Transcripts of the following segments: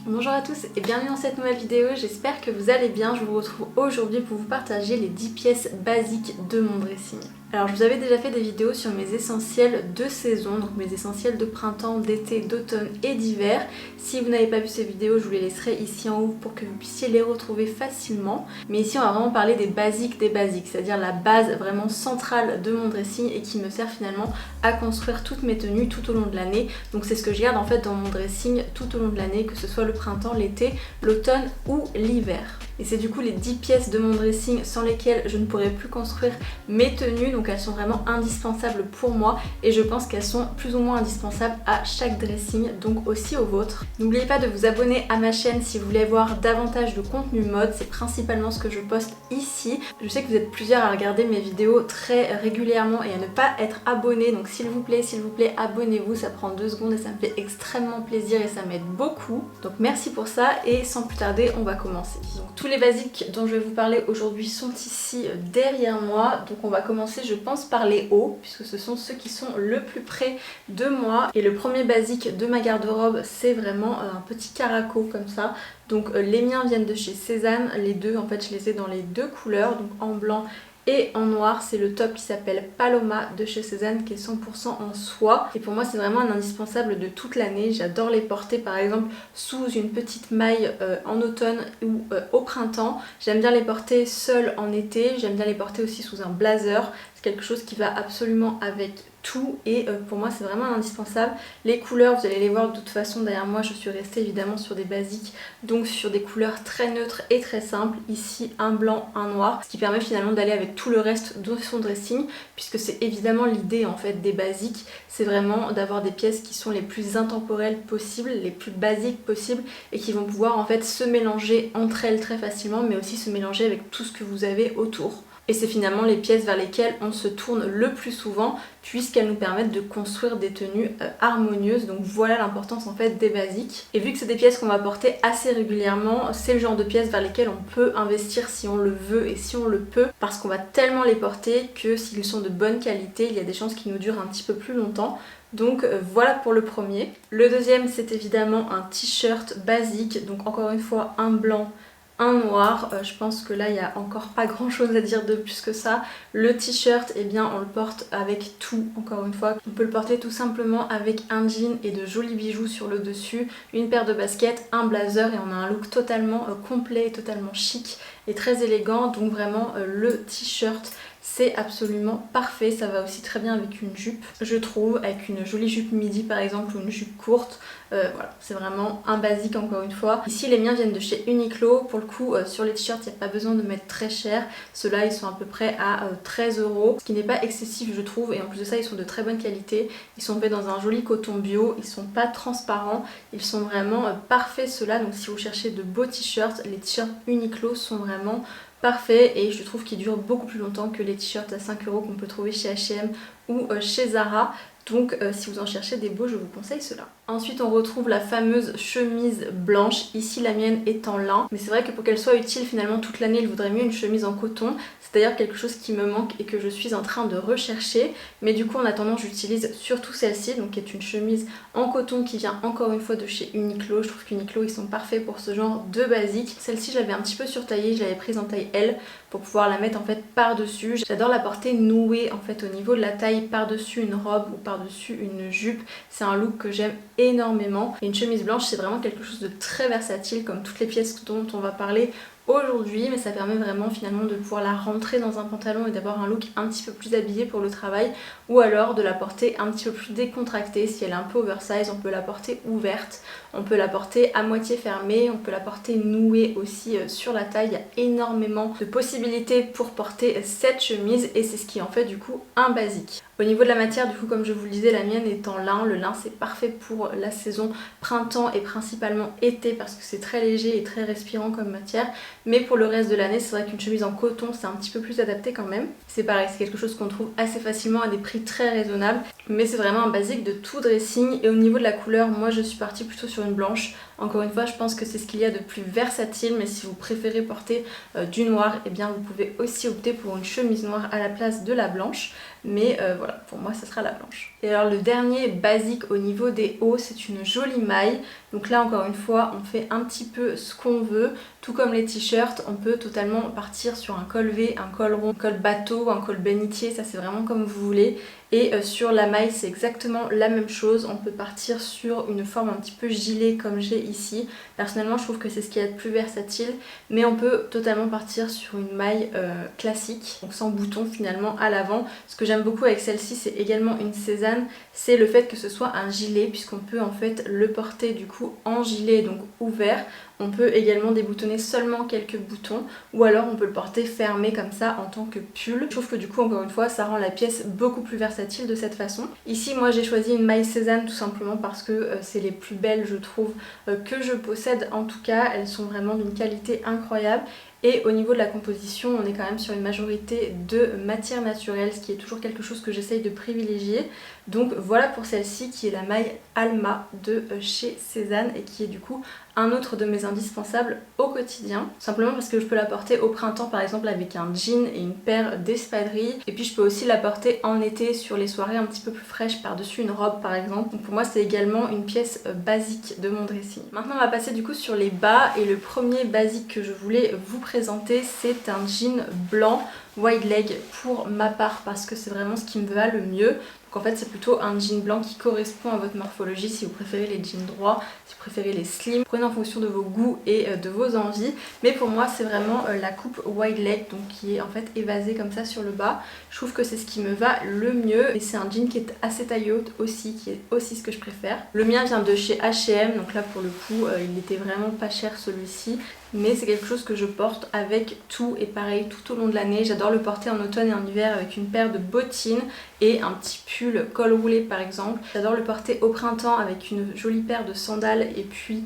Bonjour à tous et bienvenue dans cette nouvelle vidéo, j'espère que vous allez bien. Je vous retrouve aujourd'hui pour vous partager les 10 pièces basiques de mon dressing. Alors je vous avais déjà fait des vidéos sur mes essentiels de saison, donc mes essentiels de printemps, d'été, d'automne et d'hiver. Si vous n'avez pas vu ces vidéos, je vous les laisserai ici en haut pour que vous puissiez les retrouver facilement. Mais ici on va vraiment parler des basiques, c'est-à-dire la base vraiment centrale de mon dressing et qui me sert finalement à construire toutes mes tenues tout au long de l'année. Donc c'est ce que je garde en fait dans mon dressing tout au long de l'année, que ce soit le printemps, l'été, l'automne ou l'hiver. Et c'est du coup les 10 pièces de mon dressing sans lesquelles je ne pourrais plus construire mes tenues. Donc elles sont vraiment indispensables pour moi et je pense qu'elles sont plus ou moins indispensables à chaque dressing, donc aussi au vôtre. N'oubliez pas de vous abonner à ma chaîne si vous voulez voir davantage de contenu mode. C'est principalement ce que je poste ici. Je sais que vous êtes plusieurs à regarder mes vidéos très régulièrement et à ne pas être abonnés. Donc s'il vous plaît, abonnez-vous. Ça prend 2 secondes et ça me fait extrêmement plaisir et ça m'aide beaucoup. Donc merci pour ça et sans plus tarder, on va commencer. Donc, tous les basiques dont je vais vous parler aujourd'hui sont ici derrière moi. Donc on va commencer, je pense, par les hauts puisque ce sont ceux qui sont le plus près de moi. Et le premier basique de ma garde-robe, c'est vraiment un petit caraco comme ça. Donc les miens viennent de chez Cézanne, les deux en fait je les ai dans les deux couleurs, donc en blanc et en noir. C'est le top qui s'appelle Paloma de chez Cézanne qui est 100% en soie et pour moi c'est vraiment un indispensable de toute l'année. J'adore les porter par exemple sous une petite maille en automne ou au printemps. J'aime bien les porter seuls en été, j'aime bien les porter aussi sous un blazer. C'est quelque chose qui va absolument avec tout et pour moi c'est vraiment indispensable. Les couleurs, vous allez les voir de toute façon derrière moi, je suis restée évidemment sur des basiques, donc sur des couleurs très neutres et très simples. Ici un blanc, un noir, ce qui permet finalement d'aller avec tout le reste de son dressing, puisque c'est évidemment l'idée en fait des basiques, c'est vraiment d'avoir des pièces qui sont les plus intemporelles possibles, les plus basiques possibles et qui vont pouvoir en fait se mélanger entre elles très facilement, mais aussi se mélanger avec tout ce que vous avez autour. Et c'est finalement les pièces vers lesquelles on se tourne le plus souvent puisqu'elles nous permettent de construire des tenues harmonieuses. Donc voilà l'importance en fait des basiques. Et vu que c'est des pièces qu'on va porter assez régulièrement, c'est le genre de pièces vers lesquelles on peut investir si on le veut et si on le peut, parce qu'on va tellement les porter que s'ils sont de bonne qualité, il y a des chances qu'ils nous durent un petit peu plus longtemps. Donc voilà pour le premier. Le deuxième, c'est évidemment un t-shirt basique, donc encore une fois un blanc, un noir. Je pense que là il n'y a encore pas grand chose à dire de plus que ça. Le t-shirt, eh bien on le porte avec tout, encore une fois. On peut le porter tout simplement avec un jean et de jolis bijoux sur le dessus, une paire de baskets, un blazer et on a un look totalement complet, totalement chic et très élégant. Donc vraiment le t-shirt c'est absolument parfait. Ça va aussi très bien avec une jupe, je trouve, avec une jolie jupe midi par exemple ou une jupe courte. Voilà, c'est vraiment un basique encore une fois. Ici les miens viennent de chez Uniqlo. Pour le coup sur les t-shirts il n'y a pas besoin de mettre très cher. Ceux-là ils sont à peu près à 13 €, ce qui n'est pas excessif je trouve, et en plus de ça ils sont de très bonne qualité. Ils sont faits dans un joli coton bio, ils sont pas transparents, ils sont vraiment parfaits ceux-là. Donc si vous cherchez de beaux t-shirts, les t-shirts Uniqlo sont vraiment parfait et je trouve qu'il dure beaucoup plus longtemps que les t-shirts à 5 € qu'on peut trouver chez H&M ou chez Zara. Donc si vous en cherchez des beaux, je vous conseille cela. Ensuite on retrouve la fameuse chemise blanche. Ici la mienne est en lin, mais c'est vrai que pour qu'elle soit utile finalement toute l'année, il vaudrait mieux une chemise en coton. C'est d'ailleurs quelque chose qui me manque et que je suis en train de rechercher. Mais du coup en attendant j'utilise surtout celle-ci, donc qui est une chemise en coton qui vient encore une fois de chez Uniqlo. Je trouve qu'Uniqlo ils sont parfaits pour ce genre de basique. Celle-ci je l'avais un petit peu surtaillée, je l'avais prise en taille L pour pouvoir la mettre en fait par-dessus. J'adore la porter nouée en fait au niveau de la taille, par-dessus une robe ou par-dessus une jupe. C'est un look que j'aime énormément. Et une chemise blanche c'est vraiment quelque chose de très versatile comme toutes les pièces dont on va parler aujourd'hui, mais ça permet vraiment finalement de pouvoir la rentrer dans un pantalon et d'avoir un look un petit peu plus habillé pour le travail, ou alors de la porter un petit peu plus décontractée. Si elle est un peu oversize, on peut la porter ouverte, on peut la porter à moitié fermée, on peut la porter nouée aussi sur la taille. Il y a énormément de possibilités pour porter cette chemise et c'est ce qui en fait du coup un basique. Au niveau de la matière, du coup, comme je vous le disais, la mienne est en lin. Le lin c'est parfait pour la saison printemps et principalement été parce que c'est très léger et très respirant comme matière. Mais pour le reste de l'année, c'est vrai qu'une chemise en coton c'est un petit peu plus adapté quand même. C'est pareil, c'est quelque chose qu'on trouve assez facilement à des prix très raisonnables. Mais c'est vraiment un basique de tout dressing. Et au niveau de la couleur, moi je suis partie plutôt sur une blanche. Encore une fois, je pense que c'est ce qu'il y a de plus versatile, mais si vous préférez porter du noir, eh bien vous pouvez aussi opter pour une chemise noire à la place de la blanche. Mais voilà, pour moi ça sera la blanche. Et alors le dernier basique au niveau des hauts, c'est une jolie maille. Donc là encore une fois, on fait un petit peu ce qu'on veut. Tout comme les t-shirts, on peut totalement partir sur un col V, un col rond, un col bateau, un col bénitier, ça c'est vraiment comme vous voulez. Et sur la maille c'est exactement la même chose, on peut partir sur une forme un petit peu gilet comme j'ai ici. Personnellement je trouve que c'est ce qui est le plus versatile, mais on peut totalement partir sur une maille classique, donc sans bouton finalement à l'avant. Ce que j'aime beaucoup avec celle-ci, c'est également une Sézanne, c'est le fait que ce soit un gilet, puisqu'on peut en fait le porter du coup en gilet, donc ouvert. On peut également déboutonner seulement quelques boutons, ou alors on peut le porter fermé comme ça en tant que pull. Je trouve que du coup encore une fois ça rend la pièce beaucoup plus versatile de cette façon. Ici moi j'ai choisi une maille Sézanne tout simplement parce que c'est les plus belles je trouve que je possède, en tout cas elles sont vraiment d'une qualité incroyable. Et au niveau de la composition, on est quand même sur une majorité de matière naturelle, ce qui est toujours quelque chose que j'essaye de privilégier. Donc voilà pour celle-ci qui est la maille Alma de chez Sézanne et qui est du coup un autre de mes indispensables au quotidien. Simplement parce que je peux la porter au printemps par exemple avec un jean et une paire d'espadrilles. Et puis je peux aussi la porter en été sur les soirées un petit peu plus fraîches par-dessus une robe par exemple. Donc pour moi c'est également une pièce basique de mon dressing. Maintenant on va passer du coup sur les bas et le premier basique que je voulais vous présenter c'est un jean blanc wide leg pour ma part parce que c'est vraiment ce qui me va le mieux. Donc en fait c'est plutôt un jean blanc qui correspond à votre morphologie si vous préférez les jeans droits, si vous préférez les slim. Prenez en fonction de vos goûts et de vos envies. Mais pour moi c'est vraiment la coupe wide leg, donc qui est en fait évasée comme ça sur le bas. Je trouve que c'est ce qui me va le mieux et c'est un jean qui est assez taille haute aussi, qui est aussi ce que je préfère. Le mien vient de chez H&M, donc là pour le coup il était vraiment pas cher celui-ci. Mais c'est quelque chose que je porte avec tout et pareil tout au long de l'année. J'adore le porter en automne et en hiver avec une paire de bottines et un petit pull col roulé par exemple. J'adore le porter au printemps avec une jolie paire de sandales et puis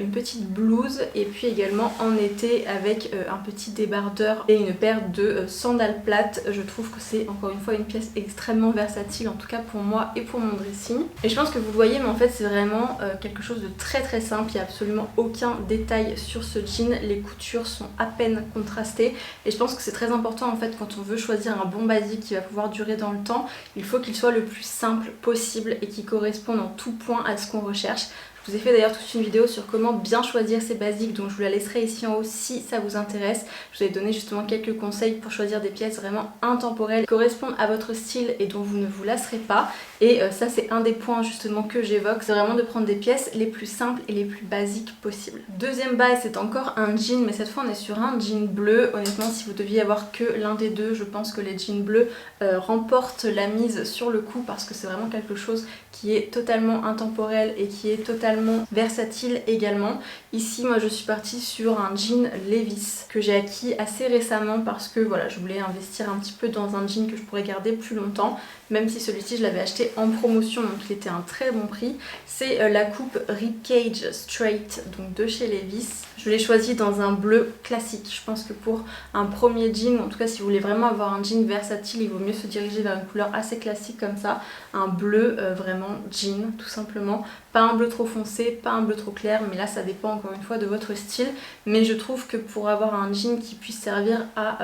une petite blouse, et puis également en été avec un petit débardeur et une paire de sandales plates. Je trouve que c'est encore une fois une pièce extrêmement versatile, en tout cas pour moi et pour mon dressing. Et je pense que vous le voyez, mais en fait c'est vraiment quelque chose de très très simple. Il n'y a absolument aucun détail sur ce jean, les coutures sont à peine contrastées et je pense que c'est très important en fait quand on veut choisir un bon basique qui va pouvoir durer dans le temps. Il faut qu'il soit le plus simple possible et qui corresponde en tout point à ce qu'on recherche. Je vous ai fait d'ailleurs toute une vidéo sur comment bien choisir ces basiques, donc je vous la laisserai ici en haut si ça vous intéresse. Je vous ai donné justement quelques conseils pour choisir des pièces vraiment intemporelles, qui correspondent à votre style et dont vous ne vous lasserez pas. Et ça c'est un des points justement que j'évoque, c'est vraiment de prendre des pièces les plus simples et les plus basiques possibles. Deuxième bas, c'est encore un jean, mais cette fois on est sur un jean bleu. Honnêtement si vous deviez avoir que l'un des deux, je pense que les jeans bleus remportent la mise sur le coup parce que c'est vraiment quelque chose qui est totalement intemporel et qui est totalement versatile également. Ici moi je suis partie sur un jean Levi's que j'ai acquis assez récemment parce que voilà, je voulais investir un petit peu dans un jean que je pourrais garder plus longtemps, même si celui-ci je l'avais acheté en promotion donc il était à un très bon prix. C'est la coupe Ribcage Straight, donc de chez Levi's. Je l'ai choisi dans un bleu classique. Je pense que pour un premier jean, en tout cas si vous voulez vraiment avoir un jean versatile, il vaut mieux se diriger vers une couleur assez classique comme ça, un bleu vraiment jean tout simplement. Pas un bleu trop foncé, pas un bleu trop clair, mais là ça dépend encore une fois de votre style. Mais je trouve que pour avoir un jean qui puisse servir à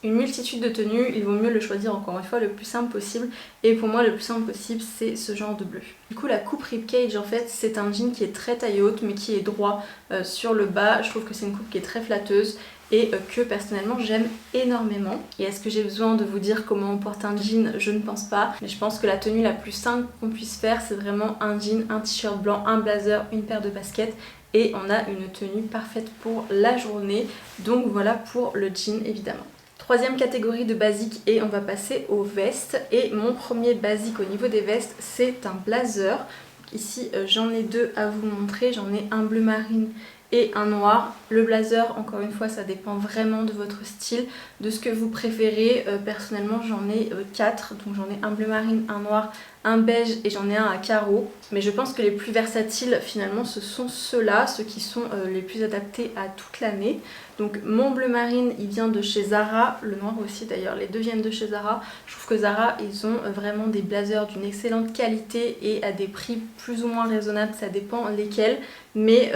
une multitude de tenues, il vaut mieux le choisir encore une fois le plus simple possible. Et pour moi le plus simple possible c'est ce genre de bleu. Du coup la coupe Ribcage en fait c'est un jean qui est très taille haute mais qui est droit sur le bas. Je trouve que c'est une coupe qui est très flatteuse et que personnellement j'aime énormément. Et est-ce que j'ai besoin de vous dire comment on porte un jean? Je ne pense pas, mais je pense que la tenue la plus simple qu'on puisse faire c'est vraiment un jean, un t-shirt blanc, un blazer, une paire de baskets et on a une tenue parfaite pour la journée. Donc voilà pour le jean évidemment. Troisième catégorie de basique et on va passer aux vestes. Et mon premier basique au niveau des vestes c'est un blazer. Ici j'en ai deux à vous montrer, j'en ai un bleu marine et un noir. Le blazer encore une fois ça dépend vraiment de votre style, de ce que vous préférez. Personnellement j'en ai 4, donc j'en ai un bleu marine, un noir, un beige et j'en ai un à carreaux. Mais je pense que les plus versatiles finalement ce sont ceux-là, ceux qui sont les plus adaptés à toute l'année. Donc mon bleu marine il vient de chez Zara, le noir aussi d'ailleurs, les deux viennent de chez Zara. Je trouve que Zara ils ont vraiment des blazers d'une excellente qualité et à des prix plus ou moins raisonnables, ça dépend lesquels. Mais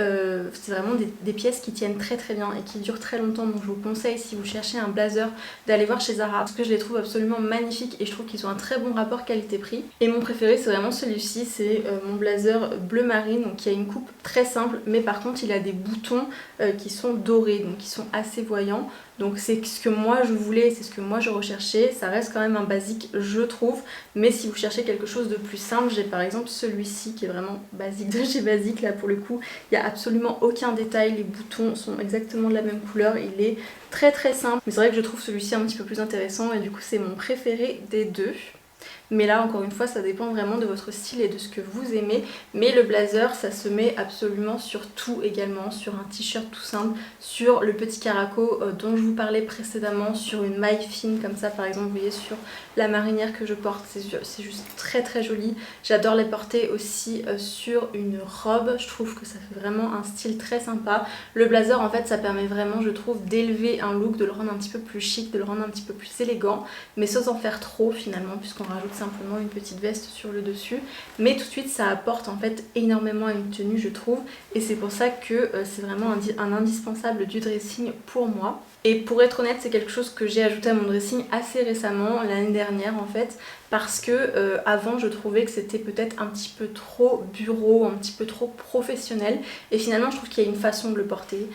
c'est vraiment des pièces qui tiennent très très bien et qui durent très longtemps. Donc je vous conseille si vous cherchez un blazer d'aller voir chez Zara parce que je les trouve absolument magnifiques et je trouve qu'ils ont un très bon rapport qualité-prix. Et mon préféré c'est vraiment celui-ci, c'est mon blazer bleu marine, donc qui a une coupe très simple mais par contre il a des boutons qui sont dorés, donc qui sont assez voyants. Donc c'est ce que moi je voulais, c'est ce que moi je recherchais. Ça reste quand même un basique je trouve, mais si vous cherchez quelque chose de plus simple, j'ai par exemple celui-ci qui est vraiment basique de chez Basique. Là pour le coup il n'y a absolument aucun détail, les boutons sont exactement de la même couleur, il est très très simple. Mais c'est vrai que je trouve celui-ci un petit peu plus intéressant et du coup c'est mon préféré des deux. Mais là encore une fois ça dépend vraiment de votre style et de ce que vous aimez. Mais le blazer ça se met absolument sur tout également, sur un t-shirt tout simple, sur le petit caraco dont je vous parlais précédemment, sur une maille fine comme ça par exemple, vous voyez sur la marinière que je porte, c'est juste très très joli. J'adore les porter aussi sur une robe, je trouve que ça fait vraiment un style très sympa. Le blazer en fait ça permet vraiment je trouve d'élever un look, de le rendre un petit peu plus chic, de le rendre un petit peu plus élégant, mais sans en faire trop finalement puisqu'on rajoute simplement une petite veste sur le dessus. Mais tout de suite ça apporte en fait énormément à une tenue je trouve, et c'est pour ça que c'est vraiment un indispensable du dressing pour moi. Et pour être honnête c'est quelque chose que j'ai ajouté à mon dressing assez récemment, l'année dernière en fait, parce que avant je trouvais que c'était peut-être un petit peu trop bureau, un petit peu trop professionnel, et finalement je trouve qu'il y a une façon de le porter.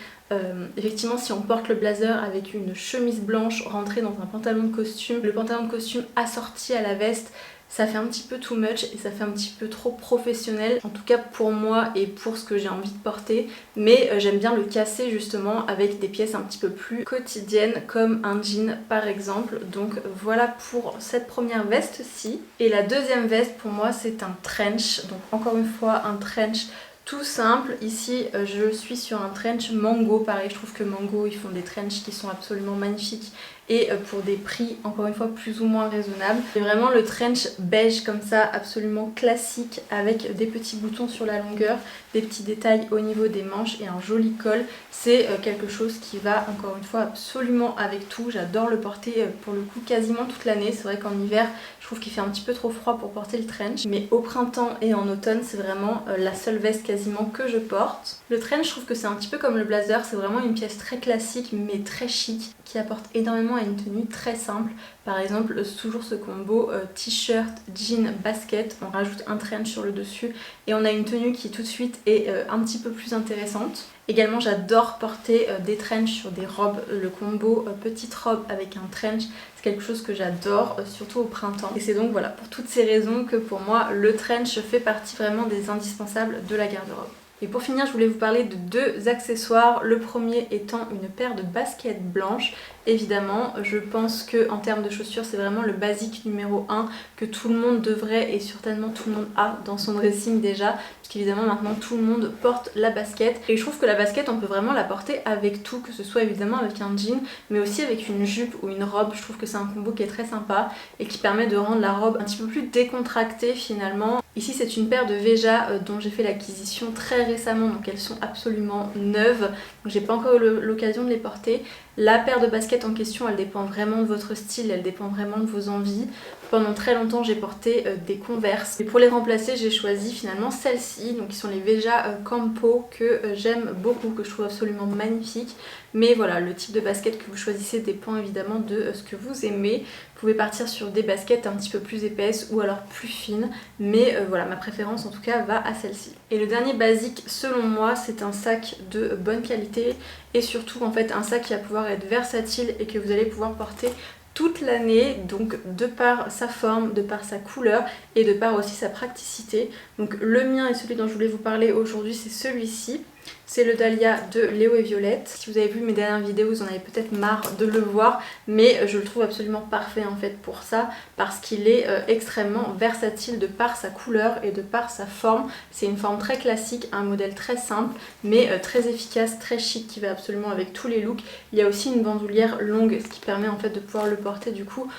Effectivement si on porte le blazer avec une chemise blanche rentrée dans un pantalon de costume, le pantalon de costume assorti à la veste, ça fait un petit peu too much et ça fait un petit peu trop professionnel, en tout cas pour moi et pour ce que j'ai envie de porter. Mais j'aime bien le casser justement avec des pièces un petit peu plus quotidiennes comme un jean par exemple. Donc voilà pour cette première veste-ci. Et la deuxième veste pour moi c'est un trench, donc encore une fois un trench tout simple. Ici je suis sur un trench Mango, pareil je trouve que Mango ils font des trenchs qui sont absolument magnifiques et pour des prix encore une fois plus ou moins raisonnables. C'est vraiment le trench beige comme ça, absolument classique, avec des petits boutons sur la longueur, des petits détails au niveau des manches et un joli col. C'est quelque chose qui va encore une fois absolument avec tout. J'adore le porter pour le coup quasiment toute l'année. C'est vrai qu'en hiver je trouve qu'il fait un petit peu trop froid pour porter le trench, mais au printemps et en automne c'est vraiment la seule veste quasiment que je porte. Le trench je trouve que c'est un petit peu comme le blazer, c'est vraiment une pièce très classique mais très chic qui apporte énormément à une tenue très simple. Par exemple toujours ce combo t-shirt, jean, basket, on rajoute un trench sur le dessus et on a une tenue qui tout de suite est un petit peu plus intéressante. Également j'adore porter des trenchs sur des robes, le combo petite robe avec un trench c'est quelque chose que j'adore, surtout au printemps. Et c'est donc voilà pour toutes ces raisons que pour moi le trench fait partie vraiment des indispensables de la garde-robe. Et pour finir je voulais vous parler de deux accessoires, le premier étant une paire de baskets blanches. Évidemment je pense que en termes de chaussures c'est vraiment le basique numéro 1 que tout le monde devrait et certainement tout le monde a dans son dressing déjà, puisqu'évidemment maintenant tout le monde porte la basket, et je trouve que la basket on peut vraiment la porter avec tout, que ce soit évidemment avec un jean mais aussi avec une jupe ou une robe. Je trouve que c'est un combo qui est très sympa et qui permet de rendre la robe un petit peu plus décontractée finalement. Ici c'est une paire de Veja dont j'ai fait l'acquisition très récemment, donc elles sont absolument neuves, donc j'ai pas encore eu l'occasion de les porter. La paire de baskets en question elle dépend vraiment de votre style, elle dépend vraiment de vos envies. Pendant très longtemps j'ai porté des Converse et pour les remplacer j'ai choisi finalement celles-ci, donc qui sont les Veja Campo que j'aime beaucoup, que je trouve absolument magnifiques. Mais voilà, le type de basket que vous choisissez dépend évidemment de ce que vous aimez. Vous pouvez partir sur des baskets un petit peu plus épaisses ou alors plus fines, mais voilà, ma préférence en tout cas va à celle-ci. Et le dernier basique selon moi c'est un sac de bonne qualité et surtout en fait un sac qui va pouvoir être versatile et que vous allez pouvoir porter toute l'année, donc de par sa forme, de par sa couleur et de par aussi sa praticité. Donc le mien et celui dont je voulais vous parler aujourd'hui c'est celui-ci. C'est le Dahlia de Léo et Violette. Si vous avez vu mes dernières vidéos, vous en avez peut-être marre de le voir, mais je le trouve absolument parfait en fait pour ça, parce qu'il est extrêmement versatile de par sa couleur et de par sa forme. C'est une forme très classique, un modèle très simple, mais très efficace, très chic, qui va absolument avec tous les looks. Il y a aussi une bandoulière longue, ce qui permet en fait de pouvoir le porter du coup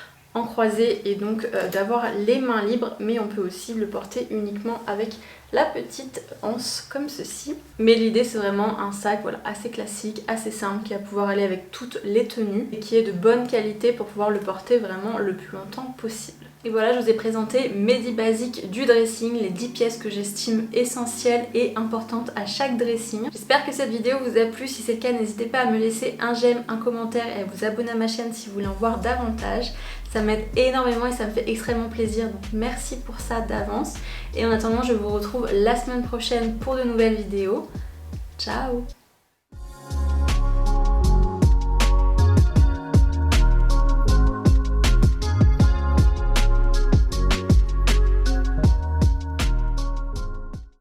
en croisé et donc d'avoir les mains libres, mais on peut aussi le porter uniquement avec la petite anse comme ceci. Mais l'idée c'est vraiment un sac voilà, assez classique, assez simple, qui va pouvoir aller avec toutes les tenues et qui est de bonne qualité pour pouvoir le porter vraiment le plus longtemps possible. Et voilà, je vous ai présenté mes 10 basiques du dressing, les 10 pièces que j'estime essentielles et importantes à chaque dressing. J'espère que cette vidéo vous a plu. Si c'est le cas, n'hésitez pas à me laisser un j'aime, un commentaire et à vous abonner à ma chaîne si vous voulez en voir davantage. Ça m'aide énormément et ça me fait extrêmement plaisir, donc merci pour ça d'avance. Et en attendant, je vous retrouve la semaine prochaine pour de nouvelles vidéos. Ciao!